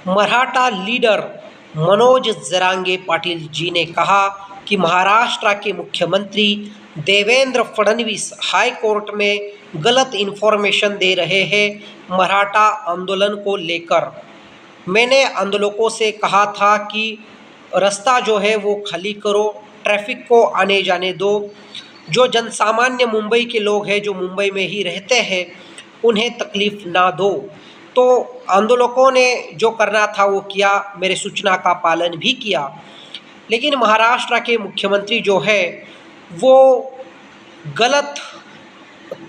Maratha leader Manoj Jarange Patil ji ने कहा कि महाराष्ट्र के मुख्यमंत्री देवेंद्र फडणवीस हाई कोर्ट में गलत इन्फॉर्मेशन दे रहे हैं मराठा आंदोलन को लेकर। मैंने आंदोलकों से कहा था कि रास्ता जो है वो खाली करो, ट्रैफिक को आने जाने दो। जो जनसामान्य मुंबई के लोग हैं, जो मुंबई में ही रहते हैं, उन्हें तकलीफ़ ना दो। तो आंदोलकों ने जो करना था वो किया, मेरे सूचना का पालन भी किया। लेकिन महाराष्ट्र के मुख्यमंत्री जो है वो गलत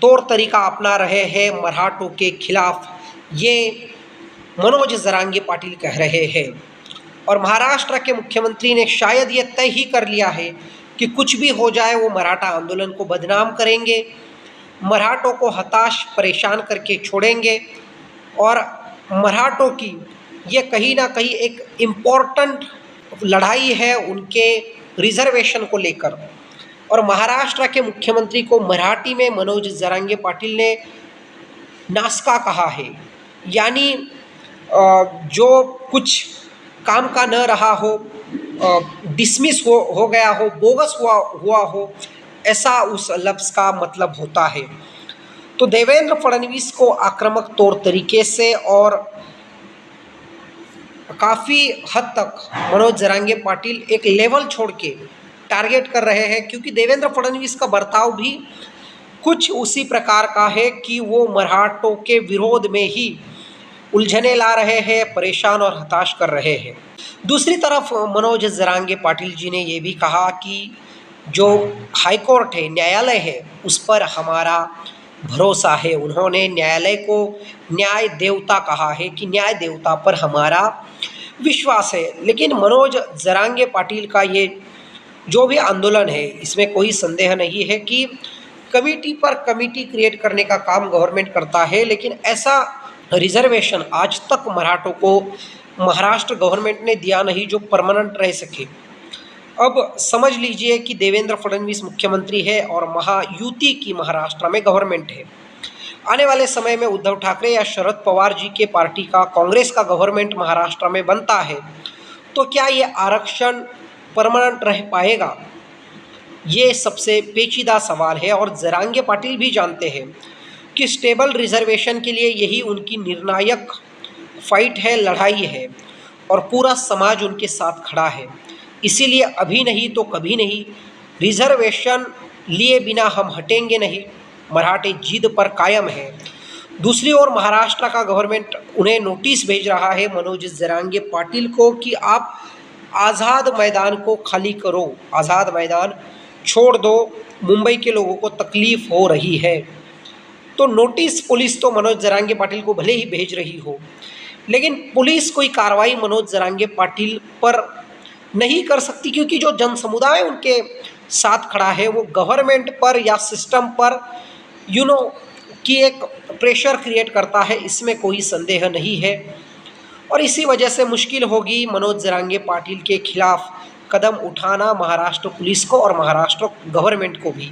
तौर तरीका अपना रहे हैं मराठों के खिलाफ, ये मनोज जरांगे पाटिल कह रहे हैं। और महाराष्ट्र के मुख्यमंत्री ने शायद ये तय ही कर लिया है कि कुछ भी हो जाए वो मराठा आंदोलन को बदनाम करेंगे, मराठों को हताश परेशान करके छोड़ेंगे। और मराठों की ये कहीं ना कहीं एक इम्पोर्टेंट लड़ाई है उनके रिजर्वेशन को लेकर। और महाराष्ट्र के मुख्यमंत्री को मराठी में मनोज जरांगे पाटिल ने नासका कहा है, यानी जो कुछ काम का न रहा हो, डिसमिस हो गया हो, बोगस हुआ हो, ऐसा उस लफ्ज़ का मतलब होता है। तो देवेंद्र फडणवीस को आक्रामक तौर तरीके से और काफ़ी हद तक मनोज जरांगे पाटिल एक लेवल छोड़ के टारगेट कर रहे हैं, क्योंकि देवेंद्र फडणवीस का बर्ताव भी कुछ उसी प्रकार का है कि वो मराठों के विरोध में ही उलझने ला रहे हैं, परेशान और हताश कर रहे हैं। दूसरी तरफ मनोज जरांगे पाटिल जी ने ये भी कहा कि जो हाई कोर्ट है, न्यायालय है, उस पर हमारा भरोसा है। उन्होंने न्यायालय को न्याय देवता कहा है कि न्याय देवता पर हमारा विश्वास है। लेकिन मनोज जरांगे पाटिल का ये जो भी आंदोलन है, इसमें कोई संदेह नहीं है कि कमिटी पर कमिटी क्रिएट करने का काम गवर्नमेंट करता है, लेकिन ऐसा रिजर्वेशन आज तक मराठों को महाराष्ट्र गवर्नमेंट ने दिया नहीं जो परमानेंट रह सके। अब समझ लीजिए कि देवेंद्र फडणवीस मुख्यमंत्री है और महायुति की महाराष्ट्र में गवर्नमेंट है। आने वाले समय में उद्धव ठाकरे या शरद पवार जी के पार्टी का, कांग्रेस का गवर्नमेंट महाराष्ट्र में बनता है, तो क्या ये आरक्षण परमानेंट रह पाएगा? ये सबसे पेचीदा सवाल है। और जरांगे पाटिल भी जानते हैं कि स्टेबल रिजर्वेशन के लिए यही उनकी निर्णायक फाइट है, लड़ाई है, और पूरा समाज उनके साथ खड़ा है। इसीलिए अभी नहीं तो कभी नहीं, रिजर्वेशन लिए बिना हम हटेंगे नहीं। मराठे जिद पर कायम है। दूसरी ओर महाराष्ट्र का गवर्नमेंट उन्हें नोटिस भेज रहा है, मनोज जरांगे पाटिल को, कि आप आज़ाद मैदान को खाली करो, आज़ाद मैदान छोड़ दो, मुंबई के लोगों को तकलीफ़ हो रही है। तो नोटिस पुलिस तो मनोज जरांगे पाटिल को भले ही भेज रही हो, लेकिन पुलिस कोई कार्रवाई मनोज जरांगे पाटिल पर नहीं कर सकती, क्योंकि जो जन समुदाय उनके साथ खड़ा है वो गवर्नमेंट पर या सिस्टम पर कि एक प्रेशर क्रिएट करता है, इसमें कोई संदेह नहीं है। और इसी वजह से मुश्किल होगी मनोज जरांगे पाटिल के खिलाफ कदम उठाना महाराष्ट्र पुलिस को और महाराष्ट्र गवर्नमेंट को भी।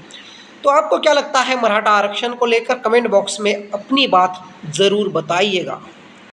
तो आपको क्या लगता है मराठा आरक्षण को लेकर? कमेंट बॉक्स में अपनी बात ज़रूर बताइएगा।